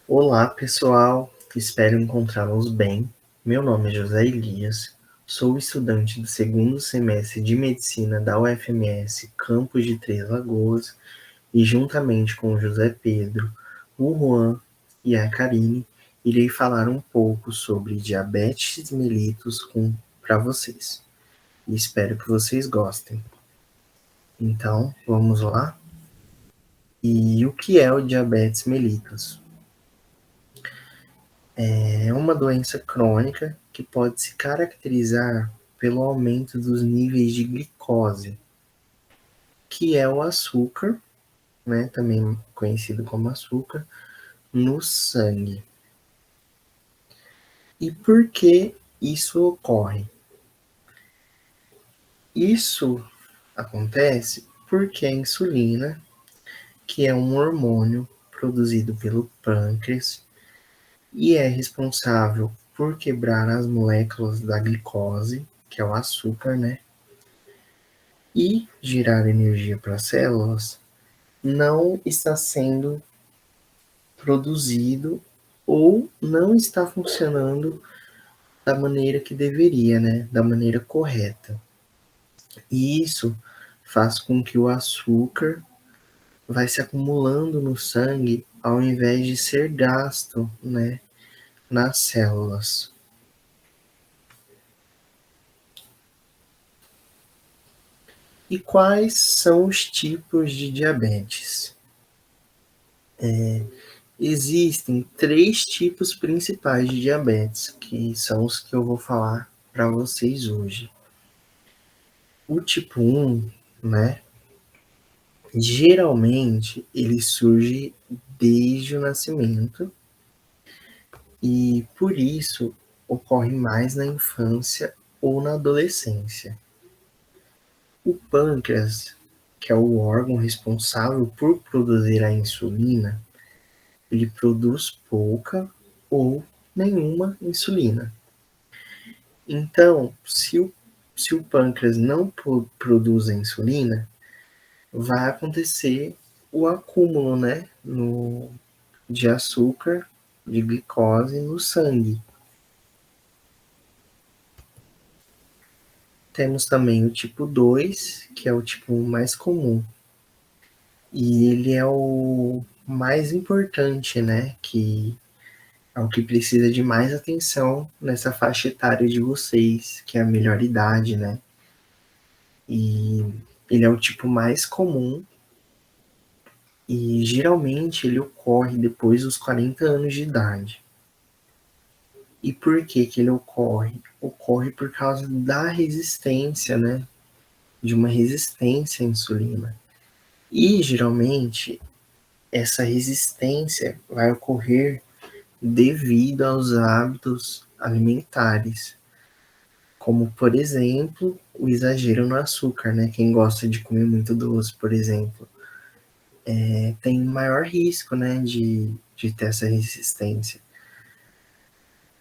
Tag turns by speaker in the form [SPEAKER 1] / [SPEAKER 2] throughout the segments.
[SPEAKER 1] Olá, pessoal. Espero encontrá-los bem. Meu nome é José Elias. Sou estudante do segundo semestre de Medicina da UFMS, campus de Três Lagoas, e juntamente com o José Pedro, o Juan e a Karine, irei falar um pouco sobre diabetes mellitus para vocês. E espero que vocês gostem. Então, vamos lá? E o que é o diabetes mellitus? É uma doença crônica que pode se caracterizar pelo aumento dos níveis de glicose, que é o açúcar, né, também conhecido como açúcar, no sangue. E por que isso ocorre? Isso acontece porque a insulina, que é um hormônio produzido pelo pâncreas e é responsável por quebrar as moléculas da glicose, que é o açúcar, né? E gerar energia para as células, não está sendo produzido ou não está funcionando da maneira que deveria, né? Da maneira correta. E isso faz com que o açúcar vai se acumulando no sangue ao invés de ser gasto, né, nas células. E quais são os tipos de diabetes? Existem três tipos principais de diabetes, que são os que eu vou falar para vocês hoje. O tipo 1, né? Geralmente ele surge desde o nascimento e por isso ocorre mais na infância ou na adolescência. O pâncreas, que é o órgão responsável por produzir a insulina, ele produz pouca ou nenhuma insulina. Então, se o pâncreas não produz a insulina, vai acontecer o acúmulo, né, de açúcar, de glicose no sangue. Temos também o tipo 2, que é o tipo mais comum. E ele é o mais importante, né, que é o que precisa de mais atenção nessa faixa etária de vocês, que é a melhor idade, né? E ele é o tipo mais comum e geralmente ele ocorre depois dos 40 anos de idade. E por que que ele ocorre? Ocorre por causa da resistência, né? De uma resistência à insulina. E geralmente essa resistência vai ocorrer devido aos hábitos alimentares, como por exemplo o exagero no açúcar, né? Quem gosta de comer muito doce, por exemplo, tem maior risco, né, de ter essa resistência,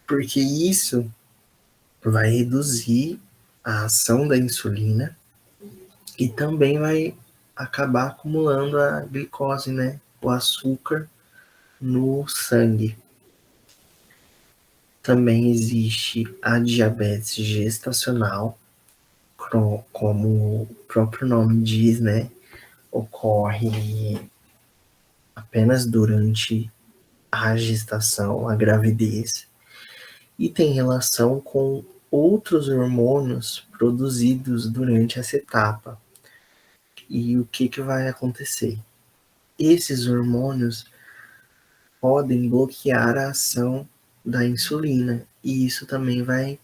[SPEAKER 1] porque isso vai reduzir a ação da insulina e também vai acabar acumulando a glicose, né, o açúcar no sangue. Também existe a diabetes gestacional, como o próprio nome diz, né, ocorre apenas durante a gestação, a gravidez, e tem relação com outros hormônios produzidos durante essa etapa. E o que, que vai acontecer? Esses hormônios podem bloquear a ação da insulina, e isso também vai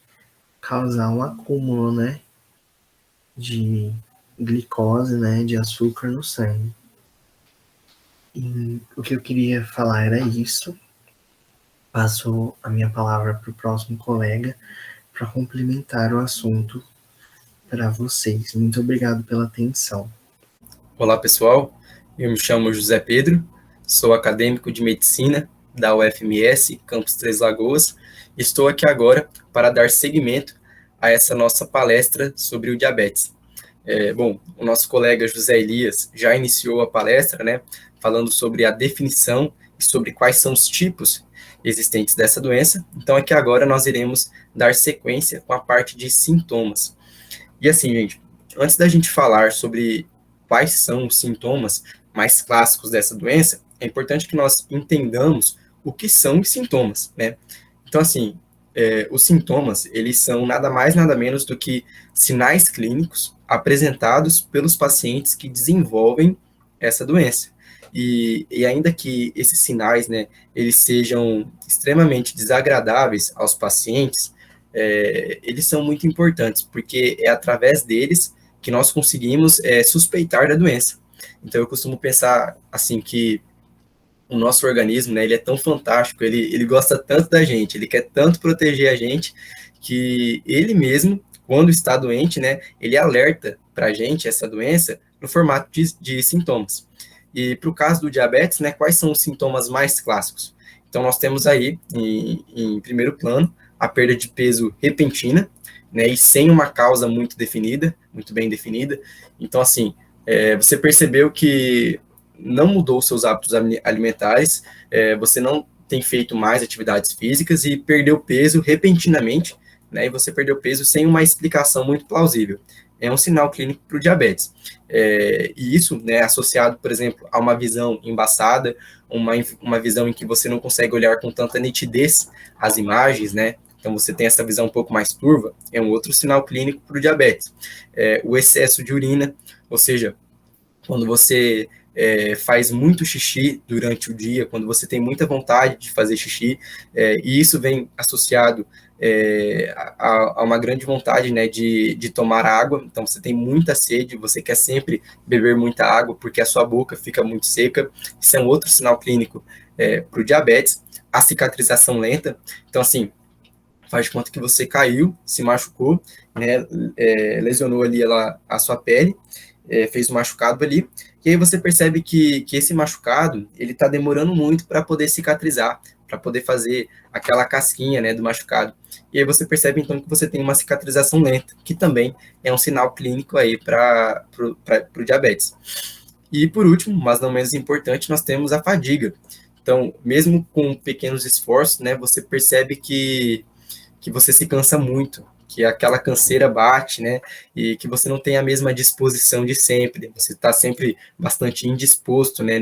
[SPEAKER 1] causar um acúmulo, né, de glicose, né, de açúcar no sangue. E o que eu queria falar era isso. Passo a minha palavra para o próximo colega para complementar o assunto para vocês. Muito obrigado pela atenção.
[SPEAKER 2] Olá, pessoal. Eu me chamo José Pedro, sou acadêmico de medicina da UFMS, Campus Três Lagoas. Estou aqui agora para dar seguimento a essa nossa palestra sobre o diabetes. Bom, o nosso colega José Elias já iniciou a palestra, né, falando sobre a definição e sobre quais são os tipos existentes dessa doença. Então, aqui agora nós iremos dar sequência com a parte de sintomas. E assim, gente, antes da gente falar sobre quais são os sintomas mais clássicos dessa doença, é importante que nós entendamos o que são os sintomas, né? Então, assim, os sintomas, eles são nada mais, nada menos do que sinais clínicos apresentados pelos pacientes que desenvolvem essa doença. E ainda que esses sinais, né, eles sejam extremamente desagradáveis aos pacientes, eles são muito importantes, porque é através deles que nós conseguimos suspeitar da doença. Então, eu costumo pensar, assim, que o nosso organismo, né, ele é tão fantástico, ele gosta tanto da gente, ele quer tanto proteger a gente, que ele mesmo, quando está doente, né, ele alerta para a gente essa doença no formato de sintomas. E para o caso do diabetes, né, quais são os sintomas mais clássicos? Então, nós temos aí, em primeiro plano, a perda de peso repentina, né, e sem uma causa muito definida, muito bem definida. Então, assim, você percebeu que não mudou seus hábitos alimentares, você não tem feito mais atividades físicas e perdeu peso repentinamente, né, e você perdeu peso sem uma explicação muito plausível. É um sinal clínico para o diabetes. E isso, né, associado, por exemplo, a uma visão embaçada, uma visão em que você não consegue olhar com tanta nitidez as imagens, né, então você tem essa visão um pouco mais turva, é um outro sinal clínico para o diabetes. O excesso de urina, ou seja, quando você faz muito xixi durante o dia, quando você tem muita vontade de fazer xixi, e isso vem associado a uma grande vontade, né, de tomar água, então você tem muita sede, você quer sempre beber muita água, porque a sua boca fica muito seca, isso é um outro sinal clínico para o diabetes. A cicatrização lenta, então assim, faz de conta que você caiu, se machucou, né, lesionou ali a sua pele, fez um machucado ali, e aí você percebe que esse machucado, ele está demorando muito para poder cicatrizar, para poder fazer aquela casquinha, né, do machucado. E aí você percebe, então, que você tem uma cicatrização lenta, que também é um sinal clínico aí para o diabetes. E por último, mas não menos importante, nós temos a fadiga. Então, mesmo com pequenos esforços, né, você percebe que você se cansa muito, que aquela canseira bate, né, e que você não tem a mesma disposição de sempre, você está sempre bastante indisposto, né,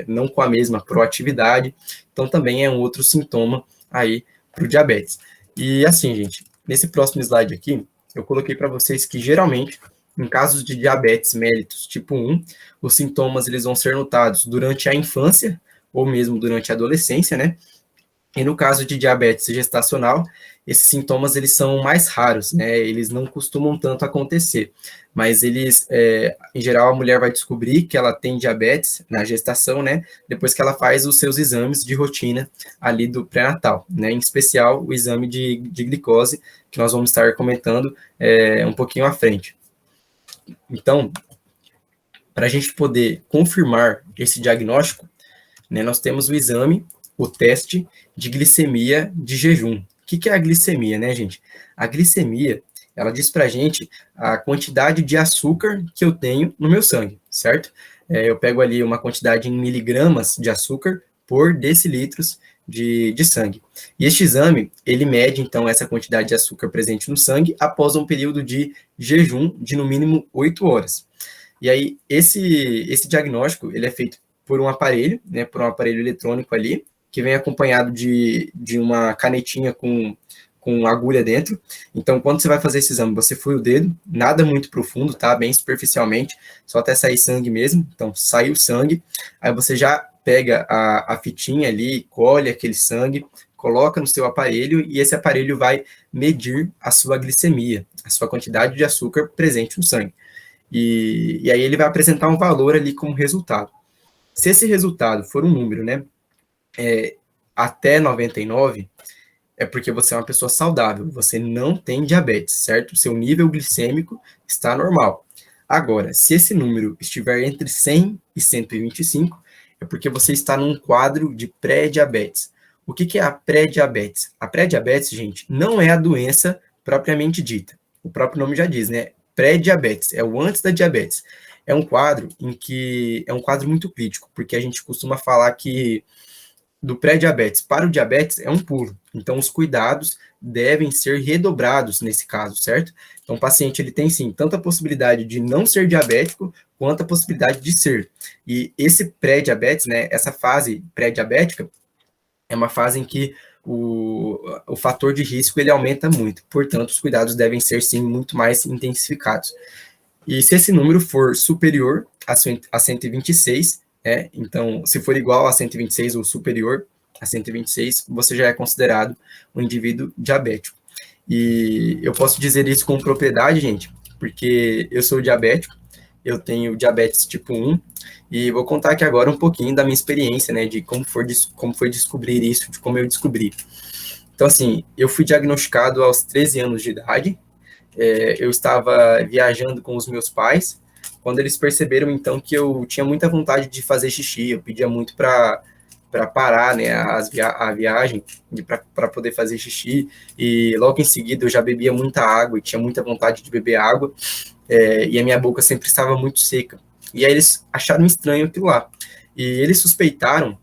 [SPEAKER 2] não com a mesma proatividade, então também é um outro sintoma aí para o diabetes. E assim, gente, nesse próximo slide aqui, eu coloquei para vocês que geralmente, em casos de diabetes mellitus tipo 1, os sintomas eles vão ser notados durante a infância, ou mesmo durante a adolescência, né, e no caso de diabetes gestacional, esses sintomas eles são mais raros, né? Eles não costumam tanto acontecer, mas eles, em geral, a mulher vai descobrir que ela tem diabetes na gestação, né? Depois que ela faz os seus exames de rotina ali do pré-natal, né? Em especial o exame de glicose, que nós vamos estar comentando um pouquinho à frente. Então, para a gente poder confirmar esse diagnóstico, né, nós temos o exame, o teste de glicemia de jejum. O que é a glicemia, né, gente? A glicemia, ela diz pra gente a quantidade de açúcar que eu tenho no meu sangue, certo? Eu pego ali uma quantidade em miligramas de açúcar por decilitros de sangue. E este exame, ele mede, então, essa quantidade de açúcar presente no sangue após um período de jejum de, no mínimo, 8 horas. E aí, esse diagnóstico, ele é feito por um aparelho, né, por um aparelho eletrônico ali, que vem acompanhado de uma canetinha com agulha dentro. Então, quando você vai fazer esse exame, você fura o dedo, nada muito profundo, tá? Bem superficialmente, só até sair sangue mesmo. Então, saiu sangue, aí você já pega a fitinha ali, colhe aquele sangue, coloca no seu aparelho e esse aparelho vai medir a sua glicemia, a sua quantidade de açúcar presente no sangue. E aí ele vai apresentar um valor ali como resultado. Se esse resultado for um número, né, até 99, é porque você é uma pessoa saudável, você não tem diabetes, certo? Seu nível glicêmico está normal. Agora, se esse número estiver entre 100 e 125, é porque você está num quadro de pré-diabetes. O que é a pré-diabetes? A pré-diabetes, gente, não é a doença propriamente dita. O próprio nome já diz, né? Pré-diabetes, é o antes da diabetes. É um quadro em que é um quadro muito crítico, porque a gente costuma falar que do pré-diabetes para o diabetes é um pulo. Então, os cuidados devem ser redobrados nesse caso, certo? Então, o paciente ele tem sim tanto a possibilidade de não ser diabético quanto a possibilidade de ser. E esse pré-diabetes, né, essa fase pré-diabética, é uma fase em que o fator de risco ele aumenta muito. Portanto, os cuidados devem ser sim muito mais intensificados. E se esse número for superior a 126, né, então, se for igual a 126 ou superior a 126, você já é considerado um indivíduo diabético. E eu posso dizer isso com propriedade, gente, porque eu sou diabético, eu tenho diabetes tipo 1, e vou contar aqui agora um pouquinho da minha experiência, né, de como foi descobrir isso, de como eu descobri. Então, assim, eu fui diagnosticado aos 13 anos de idade, eu estava viajando com os meus pais, quando eles perceberam, então, que eu tinha muita vontade de fazer xixi, eu pedia muito para parar, né, a viagem, para poder fazer xixi, e logo em seguida eu já bebia muita água, e tinha muita vontade de beber água, e a minha boca sempre estava muito seca. E aí eles acharam estranho aquilo lá. E eles suspeitaram,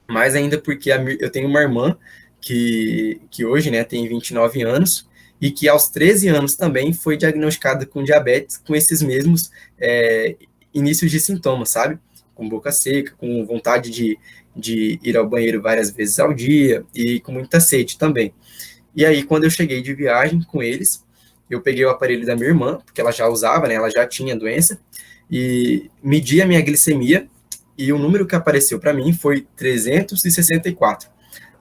[SPEAKER 2] mais ainda porque eu tenho uma irmã que hoje, né, tem 29 anos, e que aos 13 anos também foi diagnosticada com diabetes, com esses mesmos inícios de sintomas, sabe? Com boca seca, com vontade de ir ao banheiro várias vezes ao dia, e com muita sede também. E aí, quando eu cheguei de viagem com eles, eu peguei o aparelho da minha irmã, porque ela já usava, né, ela já tinha doença, e medi a minha glicemia, e o número que apareceu para mim foi 364.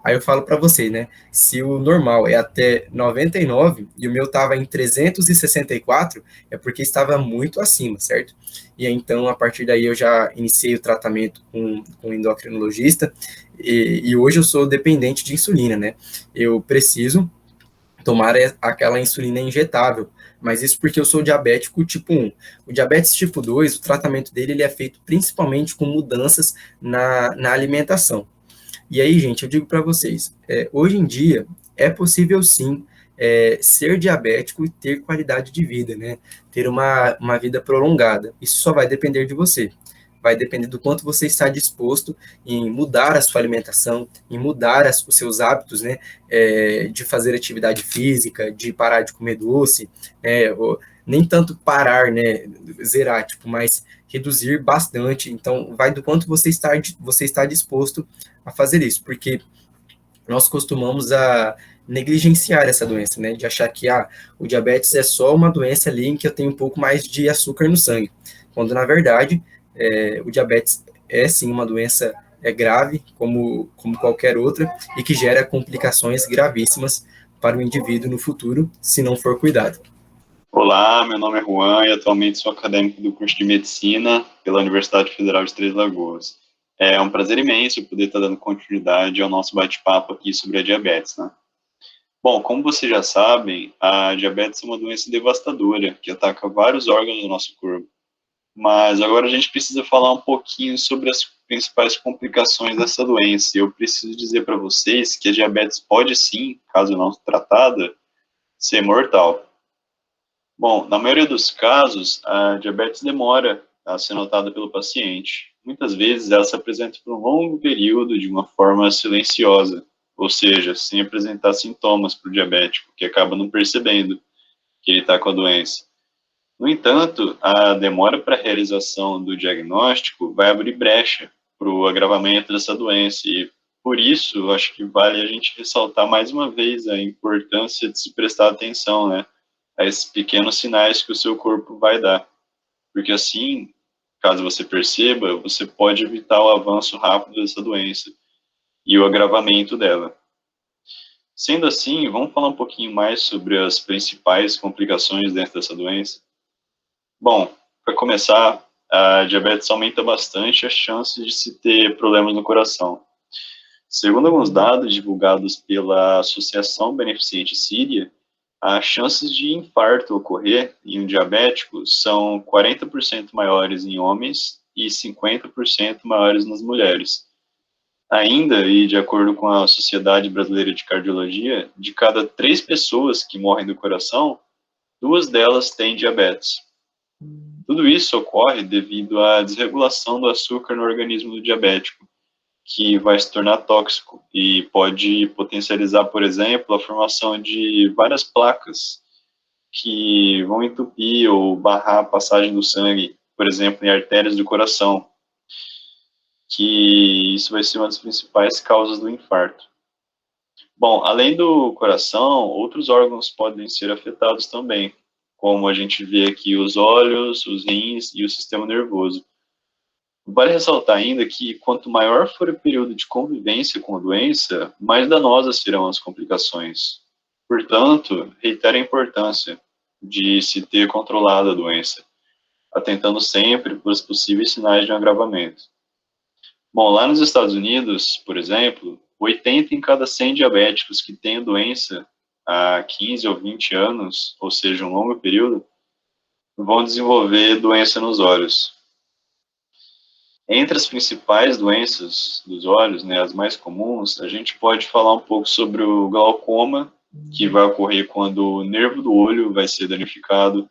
[SPEAKER 2] Aí eu falo para você, né? Se o normal é até 99 e o meu estava em 364, é porque estava muito acima, certo? E aí, então, a partir daí, eu já iniciei o tratamento com endocrinologista e hoje eu sou dependente de insulina, né? Eu preciso tomar aquela insulina injetável, mas isso porque eu sou diabético tipo 1. O diabetes tipo 2, o tratamento dele ele é feito principalmente com mudanças na alimentação. E aí, gente, eu digo para vocês, hoje em dia é possível sim ser diabético e ter qualidade de vida, né? Ter uma vida prolongada. Isso só vai depender de você. Vai depender do quanto você está disposto em mudar a sua alimentação, em mudar os seus hábitos, né? De fazer atividade física, de parar de comer doce, nem tanto parar, né? Zerar, tipo, mas reduzir bastante. Então, vai do quanto você está disposto a fazer isso, porque nós costumamos negligenciar essa doença, né, de achar que o diabetes é só uma doença ali em que eu tenho um pouco mais de açúcar no sangue, quando na verdade o diabetes é sim uma doença grave, como qualquer outra, e que gera complicações gravíssimas para o indivíduo no futuro, se não for cuidado.
[SPEAKER 3] Olá, meu nome é Juan e atualmente sou acadêmico do curso de Medicina pela Universidade Federal de Três Lagoas. É um prazer imenso poder estar dando continuidade ao nosso bate-papo aqui sobre a diabetes, né? Bom, como vocês já sabem, a diabetes é uma doença devastadora que ataca vários órgãos do nosso corpo. Mas agora a gente precisa falar um pouquinho sobre as principais complicações dessa doença. Eu preciso dizer para vocês que a diabetes pode sim, caso não tratada, ser mortal. Bom, na maioria dos casos, a diabetes demora a ser notada pelo paciente. Muitas vezes ela se apresenta por um longo período de uma forma silenciosa, ou seja, sem apresentar sintomas para o diabético, que acaba não percebendo que ele está com a doença. No entanto, a demora para a realização do diagnóstico vai abrir brecha para o agravamento dessa doença e, por isso, acho que vale a gente ressaltar mais uma vez a importância de se prestar atenção, né, a esses pequenos sinais que o seu corpo vai dar. Porque assim, caso você perceba, você pode evitar o avanço rápido dessa doença e o agravamento dela. Sendo assim, vamos falar um pouquinho mais sobre as principais complicações dentro dessa doença? Bom, para começar, a diabetes aumenta bastante as chances de se ter problemas no coração. Segundo alguns dados divulgados pela Associação Beneficente Síria, as chances de infarto ocorrer em um diabético são 40% maiores em homens e 50% maiores nas mulheres. Ainda, e de acordo com a Sociedade Brasileira de Cardiologia, de cada 3 pessoas que morrem do coração, 2 delas têm diabetes. Tudo isso ocorre devido à desregulação do açúcar no organismo do diabético, que vai se tornar tóxico e pode potencializar, por exemplo, a formação de várias placas que vão entupir ou barrar a passagem do sangue, por exemplo, em artérias do coração, que isso vai ser uma das principais causas do infarto. Bom, além do coração, outros órgãos podem ser afetados também, como a gente vê aqui os olhos, os rins e o sistema nervoso. Vale ressaltar ainda que quanto maior for o período de convivência com a doença, mais danosas serão as complicações. Portanto, reitero a importância de se ter controlado a doença, atentando sempre para os possíveis sinais de um agravamento. Bom, lá nos Estados Unidos, por exemplo, 80 em cada 100 diabéticos que têm a doença há 15 ou 20 anos, ou seja, um longo período, vão desenvolver doença nos olhos. Entre as principais doenças dos olhos, né, as mais comuns, a gente pode falar um pouco sobre o glaucoma, que vai ocorrer quando o nervo do olho vai ser danificado,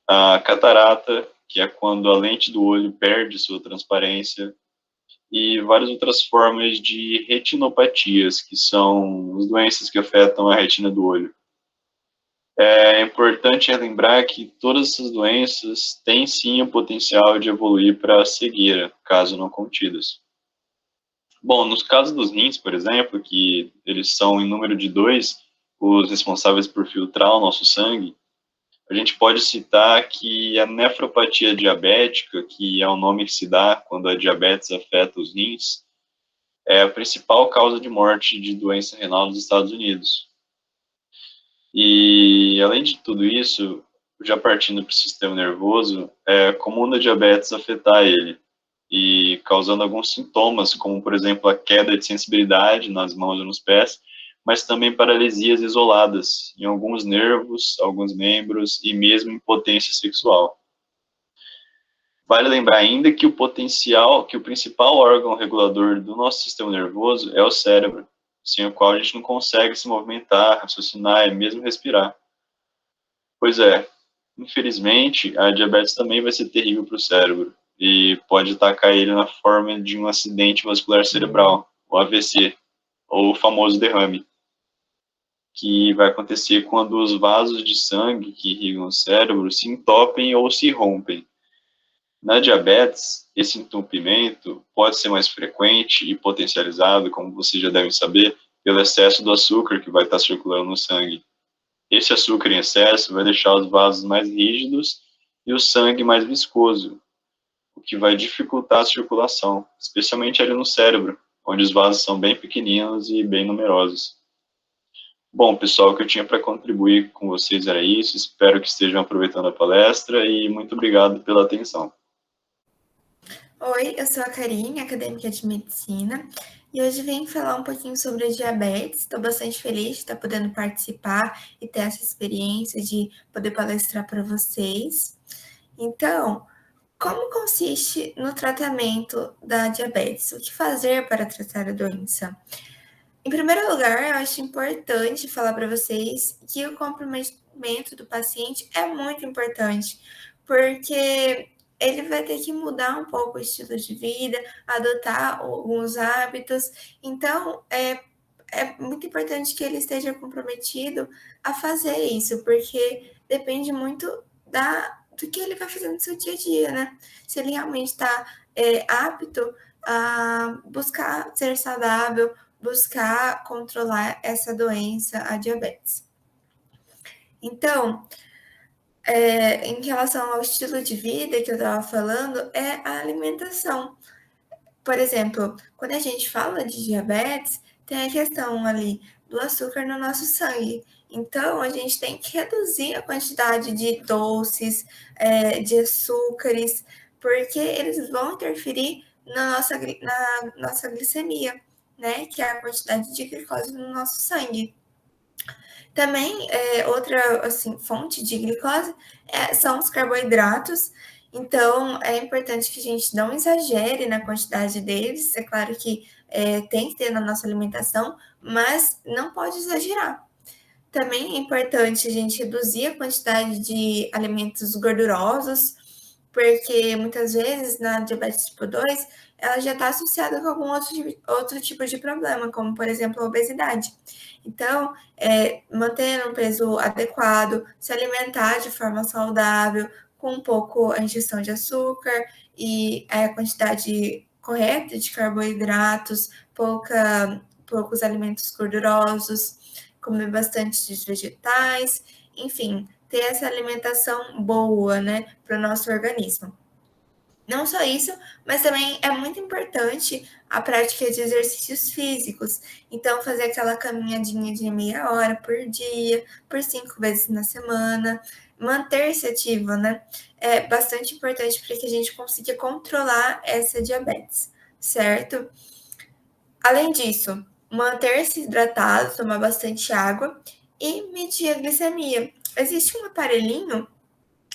[SPEAKER 3] a catarata, que é quando a lente do olho perde sua transparência, e várias outras formas de retinopatias, que são as doenças que afetam a retina do olho. É importante lembrar que todas essas doenças têm sim o potencial de evoluir para a cegueira, caso não contidas. Bom, nos casos dos rins, por exemplo, que eles são em número de 2, os responsáveis por filtrar o nosso sangue, a gente pode citar que a nefropatia diabética, que é o nome que se dá quando a diabetes afeta os rins, é a principal causa de morte de doença renal nos Estados Unidos. E, além de tudo isso, já partindo para o sistema nervoso, é comum a diabetes afetar ele, e causando alguns sintomas, como, por exemplo, a queda de sensibilidade nas mãos e nos pés, mas também paralisias isoladas em alguns nervos, alguns membros e mesmo impotência sexual. Vale lembrar ainda que o principal órgão regulador do nosso sistema nervoso é o cérebro, sem o qual a gente não consegue se movimentar, raciocinar e mesmo respirar. Pois é, infelizmente, a diabetes também vai ser terrível para o cérebro e pode atacar ele na forma de um acidente vascular cerebral, o AVC, ou o famoso derrame, que vai acontecer quando os vasos de sangue que irrigam o cérebro se entopem ou se rompem. Na diabetes, esse entupimento pode ser mais frequente e potencializado, como vocês já devem saber, pelo excesso do açúcar que vai estar circulando no sangue. Esse açúcar em excesso vai deixar os vasos mais rígidos e o sangue mais viscoso, o que vai dificultar a circulação, especialmente ali no cérebro, onde os vasos são bem pequeninos e bem numerosos. Bom, pessoal, o que eu tinha para contribuir com vocês era isso. Espero que estejam aproveitando a palestra e muito obrigado pela atenção.
[SPEAKER 4] Oi, eu sou a Karine, acadêmica de medicina, e hoje venho falar um pouquinho sobre a diabetes. Estou bastante feliz de estar podendo participar e ter essa experiência de poder palestrar para vocês. Então, como consiste no tratamento da diabetes? O que fazer para tratar a doença? Em primeiro lugar, eu acho importante falar para vocês que o comprometimento do paciente é muito importante, porque ele vai ter que mudar um pouco o estilo de vida, adotar alguns hábitos. Então, é muito importante que ele esteja comprometido a fazer isso, porque depende muito do que ele vai fazer no seu dia a dia, né? Se ele realmente está apto a buscar ser saudável, buscar controlar essa doença, a diabetes. Então, em relação ao estilo de vida que eu estava falando, é a alimentação. Por exemplo, quando a gente fala de diabetes, tem a questão ali do açúcar no nosso sangue. Então, a gente tem que reduzir a quantidade de doces, de açúcares, porque eles vão interferir na nossa glicemia, né? Que é a quantidade de glicose no nosso sangue. Também, outra assim, fonte de glicose são os carboidratos. Então, é importante que a gente não exagere na quantidade deles. É claro que tem que ter na nossa alimentação, mas não pode exagerar. Também é importante a gente reduzir a quantidade de alimentos gordurosos, porque muitas vezes na diabetes tipo 2, ela já está associada com algum outro tipo de problema, como, por exemplo, a obesidade. Então, manter um peso adequado, se alimentar de forma saudável, com um pouco a ingestão de açúcar e a quantidade correta de carboidratos, poucos alimentos gordurosos, comer bastante de vegetais, enfim, ter essa alimentação boa, né, para o nosso organismo. Não só isso, mas também é muito importante a prática de exercícios físicos. Então, fazer aquela caminhadinha de meia hora por dia, por 5 vezes na semana, manter-se ativo, né? É bastante importante para que a gente consiga controlar essa diabetes, certo? Além disso, manter-se hidratado, tomar bastante água e medir a glicemia. Existe um aparelhinho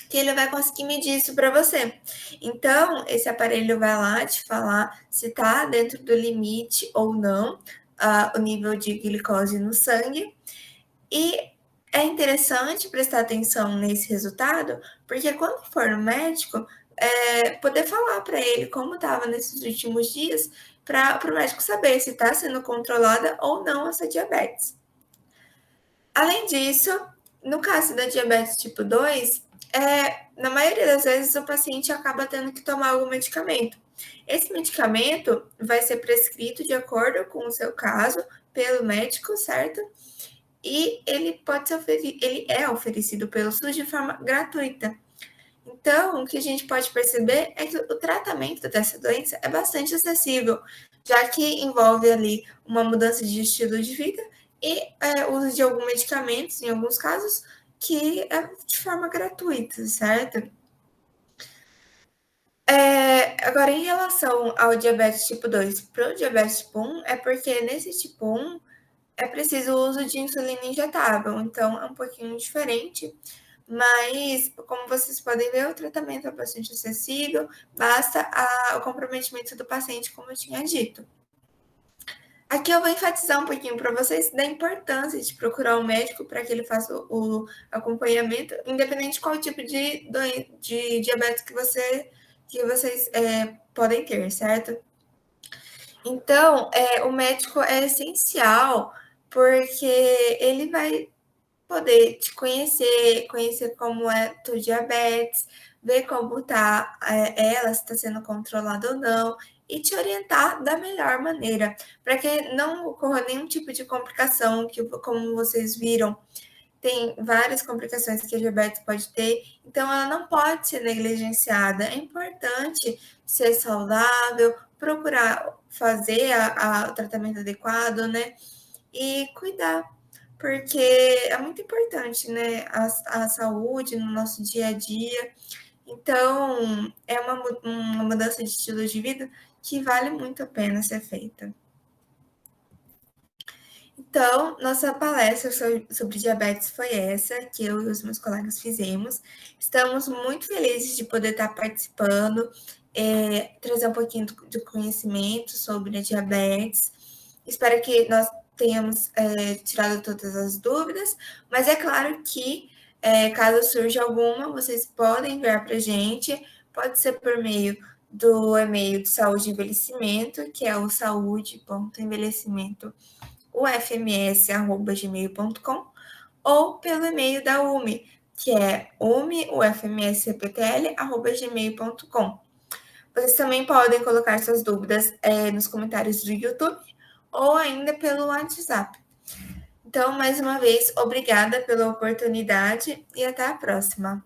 [SPEAKER 4] que ele vai conseguir medir isso para você. Então, esse aparelho vai lá te falar se está dentro do limite ou não, o nível de glicose no sangue. E é interessante prestar atenção nesse resultado, porque quando for no médico, poder falar para ele como estava nesses últimos dias, para o médico saber se está sendo controlada ou não essa diabetes. Além disso, no caso da diabetes tipo 2, na maioria das vezes o paciente acaba tendo que tomar algum medicamento. Esse medicamento vai ser prescrito de acordo com o seu caso pelo médico, certo? E ele é oferecido pelo SUS de forma gratuita. Então, o que a gente pode perceber é que o tratamento dessa doença é bastante acessível, já que envolve ali uma mudança de estilo de vida e uso de alguns medicamentos, em alguns casos, que é de forma gratuita, certo? Agora, em relação ao diabetes tipo 2 para o diabetes tipo 1, é porque nesse tipo 1 é preciso o uso de insulina injetável, então é um pouquinho diferente, mas como vocês podem ver, o tratamento é bastante acessível, basta o comprometimento do paciente, como eu tinha dito. Aqui eu vou enfatizar um pouquinho para vocês da importância de procurar um médico para que ele faça o acompanhamento, independente de qual tipo de diabetes que vocês podem ter, certo? Então, o médico é essencial, porque ele vai poder te conhecer como é o diabetes, ver como tá ela, se está sendo controlada ou não, e te orientar da melhor maneira, para que não ocorra nenhum tipo de complicação, que como vocês viram, tem várias complicações que a diabetes pode ter, então ela não pode ser negligenciada. É importante ser saudável, procurar fazer o tratamento adequado, né? E cuidar, porque é muito importante, né? A saúde no nosso dia a dia. Então, é uma mudança de estilo de vida que vale muito a pena ser feita. Então, nossa palestra sobre diabetes foi essa, que eu e os meus colegas fizemos. Estamos muito felizes de poder estar participando, trazer um pouquinho de conhecimento sobre a diabetes. Espero que nós tenhamos tirado todas as dúvidas, mas é claro que, caso surja alguma, vocês podem enviar para a gente, pode ser por meio do e-mail de saúde e envelhecimento, que é o saúde.envelhecimento.ufms@gmail.com, ou pelo e-mail da UME, que é ufmscptl@gmail.com. Vocês também podem colocar suas dúvidas nos comentários do YouTube ou ainda pelo WhatsApp. Então, mais uma vez, obrigada pela oportunidade e até a próxima.